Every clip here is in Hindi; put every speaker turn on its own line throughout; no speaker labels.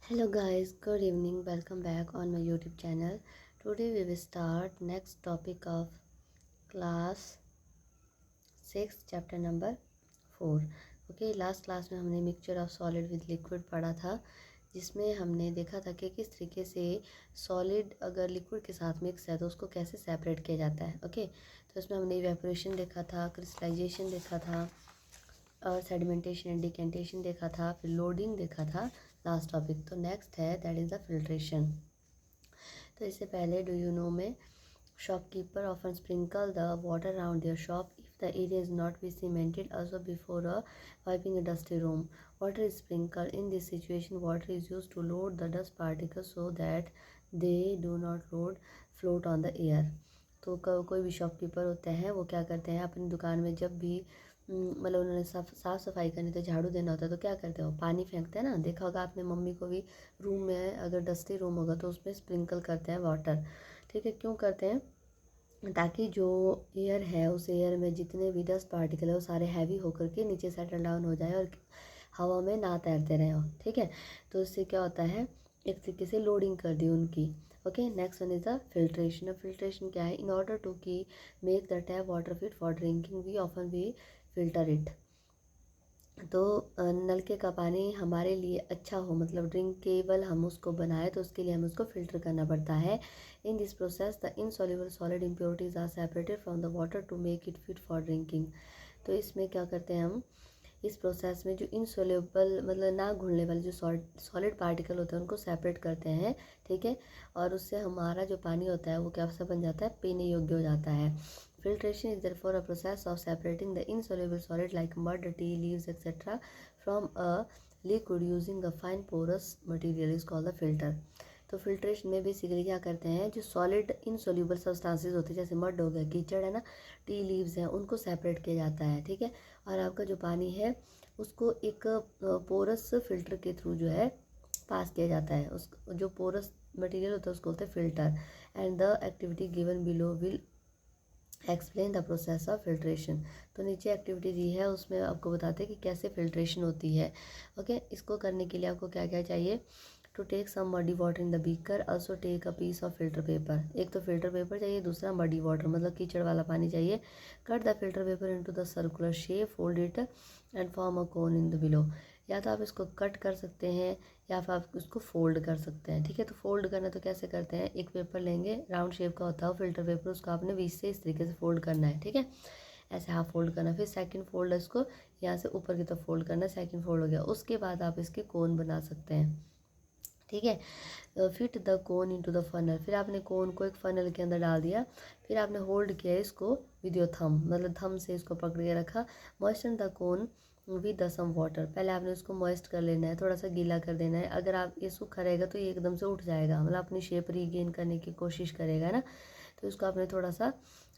Hello guys, good evening. Welcome back on my YouTube channel. Today we will start next topic of class 6 chapter number 4. Okay, last class में हमने mixture of solid with liquid पढ़ा था, जिसमें हमने देखा था कि किस तरीके से सॉलिड अगर लिक्विड के साथ मिक्स है तो उसको कैसे सेपरेट किया जाता है। ओके, तो इसमें हमने इवेपोरेशन देखा था, क्रिस्टलाइजेशन देखा था और सेडिमेंटेशन एंड डिकेंटेशन देखा था, फिर लोडिंग देखा था लास्ट टॉपिक। तो नेक्स्ट है दैट इज़ द फिल्ट्रेशन। तो इससे पहले डू यू नो में shopkeeper often sprinkle the water around their shop if the area is not be cemented also before wiping a dusty room. Water is sprinkled in this situation. Water is used to load the dust particles so that they do not load float on the air. तो कोई भी शॉपकीपर होते हैं वो क्या करते हैं अपनी दुकान में जब भी मतलब उन्होंने साफ़ सफाई करनी तो झाड़ू देना होता है तो क्या करते हैं वो पानी फेंकते हैं ना। देखा होगा आपने मम्मी को भी, रूम में अगर डस्टी रूम होगा तो उसमें स्प्रिंकल करते हैं वाटर। ठीक है, क्यों करते हैं? ताकि जो एयर है उस एयर में जितने भी डस्ट पार्टिकल है वो सारे हैवी होकर के नीचे सेटल डाउन हो जाए और हवा में ना तैरते रहे हो। ठीक है, तो इससे क्या होता है, एक तरीके से लोडिंग कर दी उनकी। Okay, next one is the filtration. Filtration क्या है? इन ऑर्डर टू की make the tap water fit for drinking we often we filter it. तो नलके का पानी हमारे लिए अच्छा हो, मतलब ड्रिंकेबल हम उसको बनाए, तो उसके लिए हमें उसको फ़िल्टर करना पड़ता है। In this process the insoluble solid impurities are separated from the water to make it fit for drinking. तो इसमें क्या करते हैं हम, इस प्रोसेस में जो इनसॉल्युबल मतलब ना घुलने वाले जो सॉलिड पार्टिकल होते हैं उनको सेपरेट करते हैं। ठीक है, और उससे हमारा जो पानी होता है वो क्या सा बन जाता है, पीने योग्य हो जाता है। Filtration is therefore a process of separating the insoluble solid like mud, tea leaves, etc. from a liquid using a fine porous material is called the filter. तो फिल्ट्रेशन में बेसिकली क्या करते हैं, जो सॉलिड इनसोल्यूबल सब्सटेंसेस होते हैं जैसे मड हो गया, कीचड़ है ना, टी लीव्स हैं, उनको सेपरेट किया जाता है। ठीक है, और आपका जो पानी है उसको एक पोरस फिल्टर के थ्रू जो है पास किया जाता है। उस जो पोरस मटेरियल होता है उसको बोलते हैं filter. And the activity given below will explain the process of filtration. तो नीचे एक्टिविटी दी है उसमें आपको बताते हैं कि कैसे फिल्ट्रेशन होती है। ओके, इसको करने के लिए आपको क्या क्या चाहिए? To take some muddy water in the beaker, also take a piece of filter paper. एक तो फिल्टर पेपर चाहिए, दूसरा मडी वाटर मतलब कीचड़ वाला पानी चाहिए। Cut the filter paper into the circular shape, fold it and form a cone in the below. या तो आप इसको कट कर सकते हैं या फिर आप इसको फोल्ड कर सकते हैं। ठीक है, तो फोल्ड करना तो कैसे करते हैं, एक पेपर लेंगे, राउंड शेप का होता है वो फिल्टर पेपर, उसको आपने बीच से इस तरीके से फोल्ड करना है। ठीक है, ऐसे हाफ फोल्ड करना, फिर सेकंड फोल्ड इसको यहाँ से ऊपर की तरफ फोल्ड करना, सेकंड फोल्ड हो गया, उसके बाद आप इसके कोन बना सकते हैं। ठीक है, fit the cone into the funnel, फिर आपने कोन को एक फनल के अंदर डाल दिया, फिर आपने होल्ड किया इसको विद योर थंब, मतलब थंब से इसको पकड़ के रखा। Moisten the cone with the some water, पहले आपने उसको मॉइस्ट कर लेना है, थोड़ा सा गीला कर देना है। अगर आप ये सूखा रहेगा तो ये एकदम से उठ जाएगा, मतलब अपनी शेप रीगेन करने की कोशिश करेगा ना, तो इसको आपने थोड़ा सा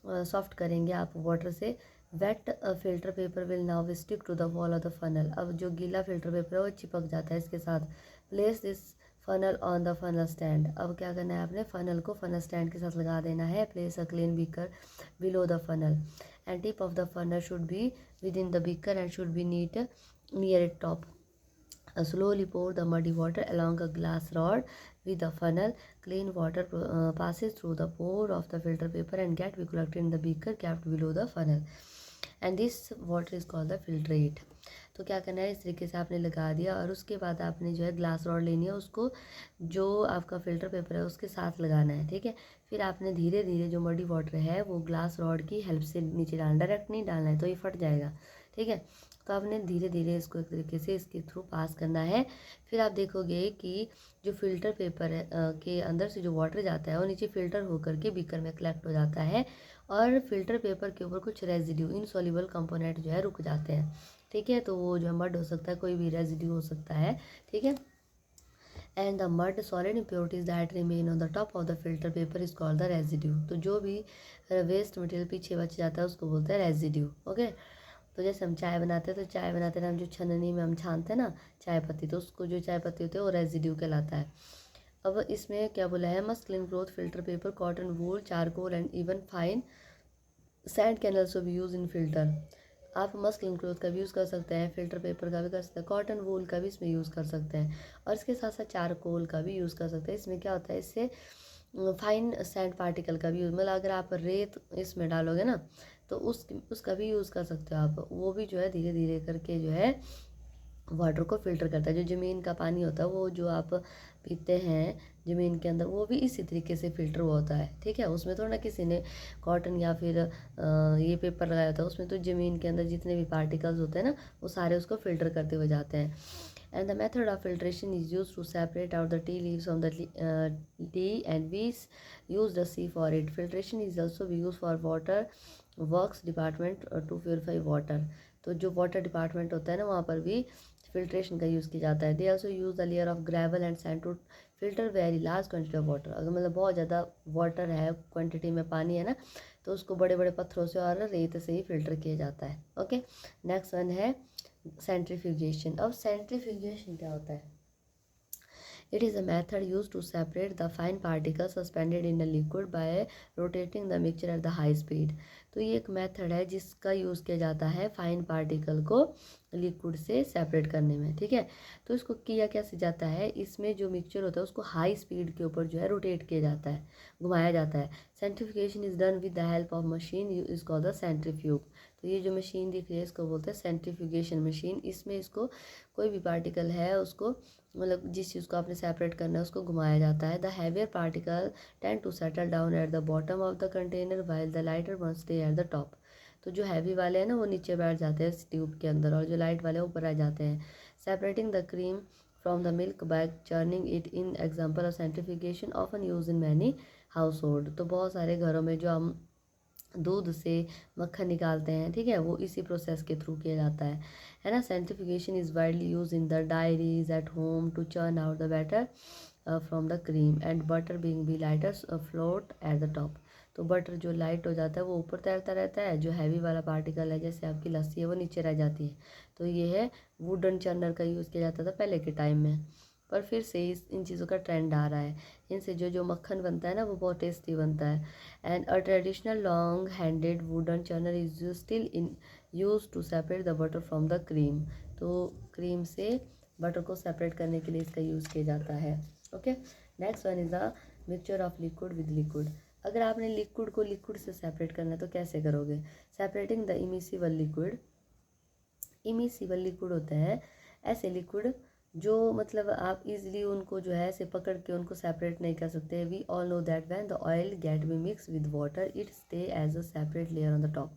सॉफ्ट करेंगे आप वाटर से। Wet filter paper will now stick to the wall of the funnel, अब जो गीला फिल्टर पेपर है वो चिपक जाता है इसके साथ। Place this funnel on the funnel stand, अब क्या करना है आपने फनल को फनल स्टैंड के साथ लगा देना है। Place a clean beaker below the funnel and tip of the funnel should be within the beaker and should be neat near it top. Slowly pour the muddy water along a glass rod with the funnel. Clean water passes through the pore of the filter paper and get collected in the beaker kept below the funnel. And this water is called the filtrate. तो क्या करना है, इस तरीके से आपने लगा दिया और उसके बाद आपने जो है ग्लास रॉड लेनी है, उसको जो आपका फ़िल्टर पेपर है उसके साथ लगाना है। ठीक है, फिर आपने धीरे धीरे जो मडी वाटर है वो ग्लास रॉड की हेल्प से नीचे डालना, डायरेक्ट नहीं डालना है तो ये फट जाएगा। ठीक है, तो आपने धीरे धीरे इसको एक तरीके से इसके थ्रू पास करना है। फिर आप देखोगे कि जो फिल्टर पेपर है के अंदर से जो वाटर जाता है वो नीचे फिल्टर होकर के बीकर में कलेक्ट हो जाता है और फिल्टर पेपर के ऊपर कुछ रेजिड्यू इनसॉल्युबल कंपोनेंट जो है रुक जाते हैं। ठीक है, तो वो जो मड हो सकता है, कोई भी रेजिड्यू हो सकता है। ठीक है, and the mud solid impurities that remain on the top of the filter paper is called the residue. तो जो भी वेस्ट मटेरियल पीछे बच जाता है उसको बोलते हैं रेजिड्यू। ओके, तो जैसे हम चाय बनाते हैं तो चाय बनाते टाइम जो छननी में हम छानते हैं ना चाय पत्ती, तो उसको जो चाय पत्ती होती है वो रेजिड्यू कहलाता है। अब इसमें क्या बोला है, must clean cloth filter paper cotton wool charcoal and even fine sand can also be use in filter. आप मस्लिन क्लोथ का भी यूज़ कर सकते हैं, फिल्टर पेपर का भी कर सकते हैं, कॉटन वूल का भी इसमें यूज़ कर सकते हैं, और इसके साथ साथ चारकोल का भी यूज़ कर सकते हैं। इसमें क्या होता है, इससे फाइन सैंड पार्टिकल का भी यूज़, मतलब अगर आप रेत इसमें डालोगे ना तो उसका भी यूज़ कर सकते हो आप। वो भी जो है धीरे धीरे करके जो है वाटर को फिल्टर करता है। जो ज़मीन का पानी होता है वो जो आप पीते हैं ज़मीन के अंदर, वो भी इसी तरीके से फ़िल्टर हुआ होता है, ठीक है। उसमें थोड़ा ना किसी ने कॉटन या फिर ये पेपर लगाया होता है, उसमें तो ज़मीन के अंदर जितने भी पार्टिकल्स होते हैं ना वो सारे उसको फिल्टर करते हुए जाते हैं। And the method of filtration is used to separate out the tea leaves from the tea, and we use the C for it. Filtration is also used for water works department to purify water. तो जो वाटर डिपार्टमेंट होता है ना वहाँ पर भी फिल्ट्रेशन का यूज़ किया जाता है। They also use the layer of gravel and sand to filter very large quantity of water. अगर मतलब बहुत ज़्यादा वाटर है, क्वांटिटी में पानी है ना, तो उसको बड़े बड़े पत्थरों से और रेत से ही फिल्टर किया जाता है। ओके, नेक्स्ट वन है सेंट्रीफ्यूगेशन। अब सेंट्रीफ्यूगेशन क्या होता है? It is a method used to separate the fine particles suspended in a liquid by rotating the mixture at the high speed. तो ये एक मेथड है जिसका यूज़ किया जाता है फाइन पार्टिकल को लिक्विड से सेपरेट करने में, ठीक है। तो इसको किया कैसे जाता है, इसमें जो मिक्सचर होता है उसको हाई स्पीड के ऊपर जो है रोटेट किया जाता है, घुमाया जाता है। Centrifugation is done with the help of machine is called the centrifuge. तो ये जो मशीन दिख रही है इसको बोलते हैं सेंट्रीफ्यूगेशन मशीन। इसमें इसको कोई भी पार्टिकल है उसको, मतलब जिस चीज़ को आपने सेपरेट करना है उसको घुमाया जाता है। The heavier particle tend to settle down at the bottom of the container while the lighter one stay at the top. तो जो हैवी वाले हैं ना वो नीचे बैठ जाते हैं इस ट्यूब के अंदर, और जो लाइट वाले ऊपर आ जाते हैं। Separating the cream from the milk bye churning it in example of centrification often use in many house hold. तो बहुत सारे घरों में जो हम दूध से मक्खन निकालते हैं, ठीक है, वो इसी प्रोसेस के थ्रू किया जाता है ना। Centrifugation is widely use in the dairies at home to churn out the butter from the cream and butter being be lighter float at the top. तो बटर जो लाइट हो जाता है वो ऊपर तैरता रहता है, जो हैवी वाला पार्टिकल है जैसे आपकी लस्सी है वो नीचे रह जाती है। तो ये है वुडन चर्नर का यूज़ किया जाता था पहले के टाइम में, पर फिर से इन चीज़ों का ट्रेंड आ रहा है। इनसे जो जो मक्खन बनता है ना वो बहुत टेस्टी बनता है। And a traditional long handed wooden churner is still in use to separate the butter from the cream. तो क्रीम से बटर को सेपरेट करने के लिए इसका यूज़ किया जाता है। Okay, next one is the mixture of liquid with liquid. अगर आपने लिक्विड को लिक्विड से सेपरेट करना है तो कैसे करोगे? Separating the immiscible liquid. Immiscible liquid होते हैं ऐसे लिक्विड जो मतलब आप इजीली उनको जो है ऐसे पकड़ के उनको सेपरेट नहीं कर सकते। We all know that when the oil get be mix with water it stay as a separate layer on the top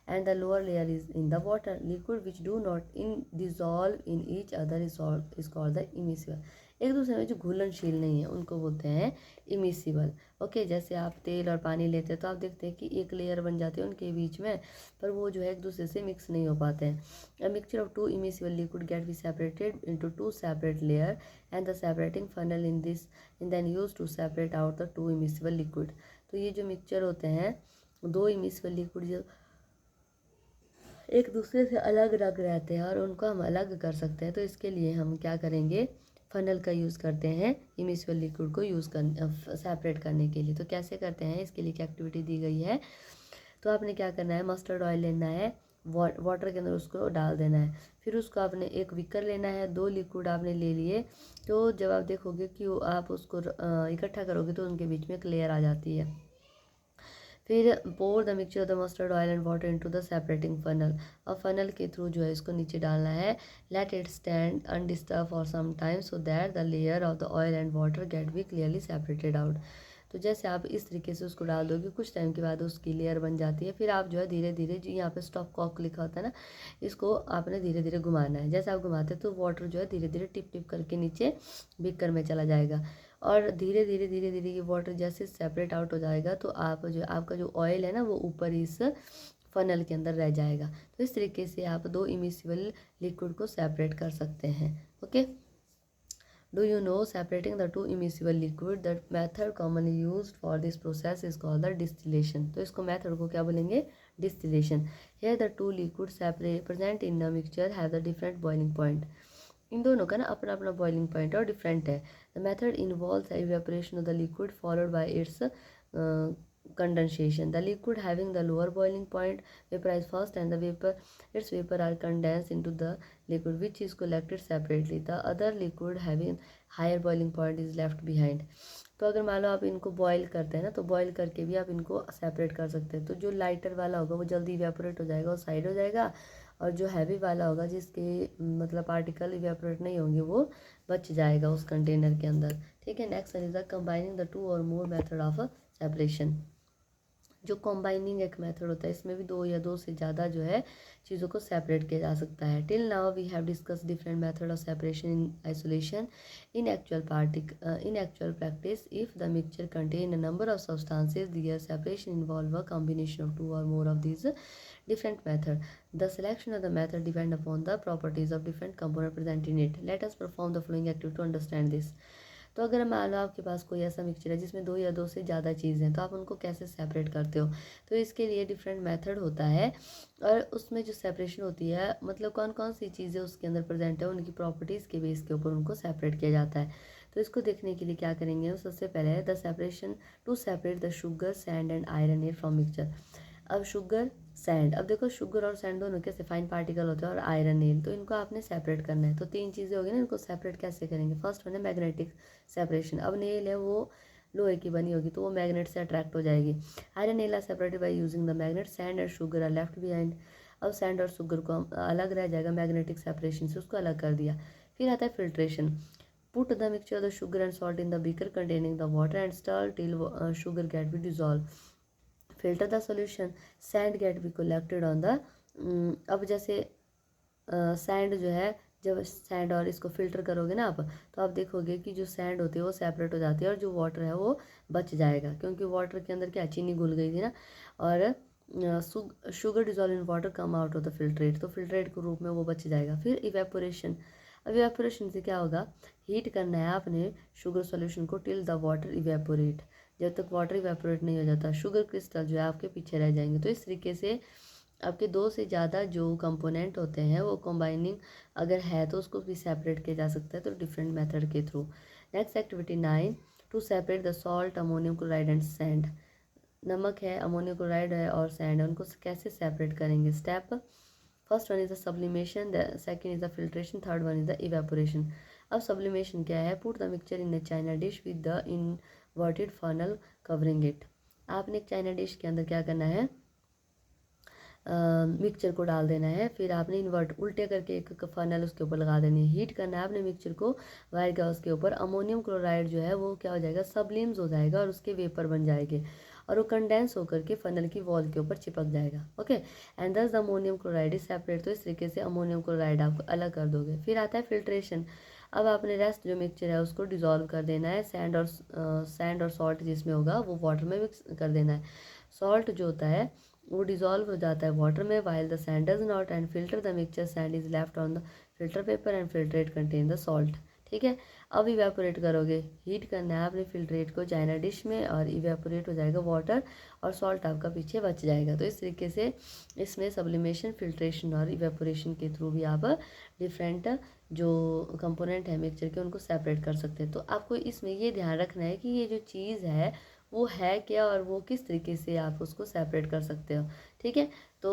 and the lower layer is in the water. Liquid which do not dissolve in each other is called the immiscible. एक दूसरे में जो घुलनशील नहीं है उनको बोलते हैं इमिसिबल। ओके, जैसे आप तेल और पानी लेते हैं तो आप देखते हैं कि एक लेयर बन जाती है उनके बीच में, पर वो जो है एक दूसरे से मिक्स नहीं हो पाते हैं। A mixture of two immiscible liquid get be separated into two separate layer and the separating funnel in this and then used to separate out the two immiscible liquid. तो ये जो मिक्सचर होते हैं दो इमिसिबल लिक्विड जो एक दूसरे से अलग अलग रहते हैं और उनको हम अलग कर सकते हैं, तो इसके लिए हम क्या करेंगे, फनल का यूज़ करते हैं इमिसिबल लिक्विड को यूज़ कर सेपरेट करने के लिए। तो कैसे करते हैं, इसके लिए क्या एक्टिविटी दी गई है। तो आपने क्या करना है, मस्टर्ड ऑयल लेना है, वाटर के अंदर उसको डाल देना है, फिर उसको आपने एक विकर लेना है, दो लिक्विड आपने ले लिए। तो जब आप देखोगे कि आप उसको इकट्ठा करोगे तो उनके बीच में एक लेयर आ जाती है। फिर pour the mixture of the mustard oil and water into the separating funnel. और फनल के थ्रू जो है इसको नीचे डालना है। Let it stand undisturb for some time so that the layer of the oil and water get be clearly separated out. तो जैसे आप इस तरीके से उसको डाल दोगे कुछ टाइम के बाद उसकी लेयर बन जाती है। फिर आप जो है धीरे धीरे, जो यहाँ पे स्टॉप कॉक लिखा होता है ना, इसको आपने धीरे धीरे घुमाना है। जैसे आप घुमाते हैं तो वाटर जो है धीरे धीरे टिप टिप करके नीचे बीकर में चला जाएगा, और धीरे धीरे धीरे धीरे ये वाटर जैसे सेपरेट आउट हो जाएगा तो आप जो आपका जो ऑयल है ना वो ऊपर इस फनल के अंदर रह जाएगा। तो इस तरीके से आप दो इमिसिबल लिक्विड को सेपरेट कर सकते हैं। Okay, do you know separating the two immiscible liquid, the method commonly used for this process is called the distillation. तो इसको मेथड को क्या बोलेंगे, distillation. Here the two liquid separate present in the mixture have the different boiling point. इन दोनों का ना अपना अपना बॉइलिंग पॉइंट और डिफरेंट है। The method involves evaporation of the liquid followed by its condensation. The liquid having the lower boiling point vaporize first and its vapor are condensed into the liquid which is collected separately. The other liquid having higher boiling point is left behind. तो अगर मान लो आप इनको बॉईल करते हैं ना, तो बॉईल करके भी आप इनको सेपरेट कर सकते हैं। तो जो लाइटर वाला होगा वो जल्दी इवेपोरेट हो जाएगा, वो साइड हो जाएगा, और जो हैवी वाला होगा जिसके मतलब पार्टिकल इवेपोरेट नहीं होंगे वो बच जाएगा उस कंटेनर के अंदर। ठीक है। Next is the combining the two or more method of separation. जो कॉम्बाइनिंग एक मेथड होता है, इसमें भी दो या दो से ज़्यादा जो है चीज़ों को सेपरेट किया जा सकता है। Till now we have discuss different method of separation in isolation. In actual practice if the mixture contain a number of substances their separation involve a combination of two or more of these different method. The selection of the method depend upon the properties of different component present in it. Let us perform the following activity to understand this. तो अगर मान लो आपके पास कोई ऐसा मिक्सचर है जिसमें दो या दो से ज़्यादा चीज़ें हैं, तो आप उनको कैसे सेपरेट करते हो? तो इसके लिए डिफरेंट मेथड होता है, और उसमें जो सेपरेशन होती है मतलब कौन कौन सी चीज़ें उसके अंदर प्रेजेंट है उनकी प्रॉपर्टीज़ के बेस के ऊपर उनको सेपरेट किया जाता है। तो इसको देखने के लिए क्या करेंगे हम? सबसे पहले है the separation to separate the sugar sand and iron air from mixture. अब शुगर सैंड, अब देखो शुगर और सैंड दोनों कैसे फाइन पार्टिकल होते हैं, और आयरन नील, तो इनको आपने सेपरेट करना है। तो तीन चीज़ें होगी ना, इनको सेपरेट कैसे करेंगे? फर्स्ट वन है मैग्नेटिक सेपरेशन। अब नेल है वो लोहे की बनी होगी तो वो मैग्नेट से अट्रैक्ट हो जाएगी। Iron nail are separated by using the magnet. Sand and sugar are left behind. अब सैंड और शुगर को अलग रह जाएगा मैग्नेटिक सेपरेशन से, उसको अलग कर दिया। फिर आता है filtration. Put the mixture the sugar and salt in the beaker containing the water and stir till sugar get be dissolve. Filter the solution, sand get be collected on the. अब जैसे सैंड जो है, जब सैंड और इसको फिल्टर करोगे ना आप, तो आप देखोगे कि जो सैंड होती है वो सेपरेट हो जाती है और जो वाटर है वो बच जाएगा, क्योंकि वाटर के अंदर क्या चीनी घुल गई थी ना। और sugar dissolve in water come out of the filtrate, तो फिल्ट्रेट के रूप में वो बच जाएगा। फिर इवेपोरेशन। अब इवेपोरेशन से क्या होगा? हीट करना है आपने शुगर सॉल्यूशन को टिल द वाटर इवेपोरेट, जब तक वाटर इवेपोरेट नहीं हो जाता। शुगर क्रिस्टल जो है आपके पीछे रह जाएंगे। तो इस तरीके से आपके दो से ज़्यादा जो कंपोनेंट होते हैं वो कंबाइनिंग अगर है तो उसको भी सेपरेट किया जा सकता है, तो डिफरेंट मेथड के थ्रू। Next activity 9, to separate the salt, ammonium chloride and sand. नमक है, अमोनियम क्लोराइड है और सैंड है, उनको कैसे सेपरेट करेंगे? Step first one is the sublimation, the second is the filtration, third one is the evaporation. अब सब्लिमेशन क्या है? Put the mixture in the China dish with the inverted funnel covering it. आपने एक चाइना डिश के अंदर क्या करना है? मिक्सचर को डाल देना है, फिर आपने इन्वर्ट उल्टे करके एक फनल उसके ऊपर लगा देनी है। हीट करना है आपने मिक्सचर को वायर गैस के ऊपर। अमोनियम क्लोराइड जो है वो क्या हो जाएगा? सब्लिम्स हो जाएगा और उसके वेपर बन जाएंगे और वो कंडेंस होकर के फनल की वॉल के ऊपर चिपक जाएगा। ओके, एंड दस the ammonium chloride is separate. तो इस तरीके से अमोनियम क्लोराइड आप अलग कर दोगे। फिर आता है फिल्ट्रेशन। अब आपने रेस्ट जो मिक्सचर है उसको डिजॉल्व कर देना है। सैंड और सॉल्ट जिसमें होगा वो वाटर में मिक्स कर देना है। सॉल्ट जो होता है वो डिजॉल्व हो जाता है वाटर में, while the sand does not, and filter the mixture, sand is left on the filter paper and filtrate contain the salt. ठीक है। अब इवेपोरेट करोगे, हीट करना है आपने फिल्ट्रेट को चाइना डिश में और इवेपोरेट हो जाएगा वाटर और सॉल्ट आपका पीछे बच जाएगा। तो इस तरीके से इसमें सब्लिमेशन, फिल्ट्रेशन और इवेपोरेशन के थ्रू भी आप डिफरेंट जो कंपोनेंट है मिक्सचर के उनको सेपरेट कर सकते हैं। तो आपको इसमें ये ध्यान रखना है कि ये जो चीज़ है वो है क्या और वो किस तरीके से आप उसको सेपरेट कर सकते हो। ठीक है। तो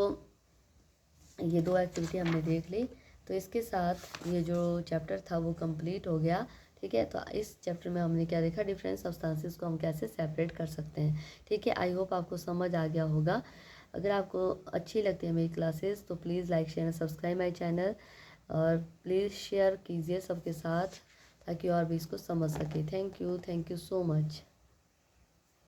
ये दो एक्टिविटी हमने देख ली, तो इसके साथ ये जो चैप्टर था वो कंप्लीट हो गया। ठीक है। तो इस चैप्टर में हमने क्या देखा? डिफरेंट सब्सटेंसेस को हम कैसे सेपरेट कर सकते हैं। ठीक है। आई होप आपको समझ आ गया होगा। अगर आपको अच्छी लगती है मेरी क्लासेस तो please like share subscribe my channel, और प्लीज़ शेयर कीजिए सबके साथ ताकि और भी इसको समझ सके। Thank you so much.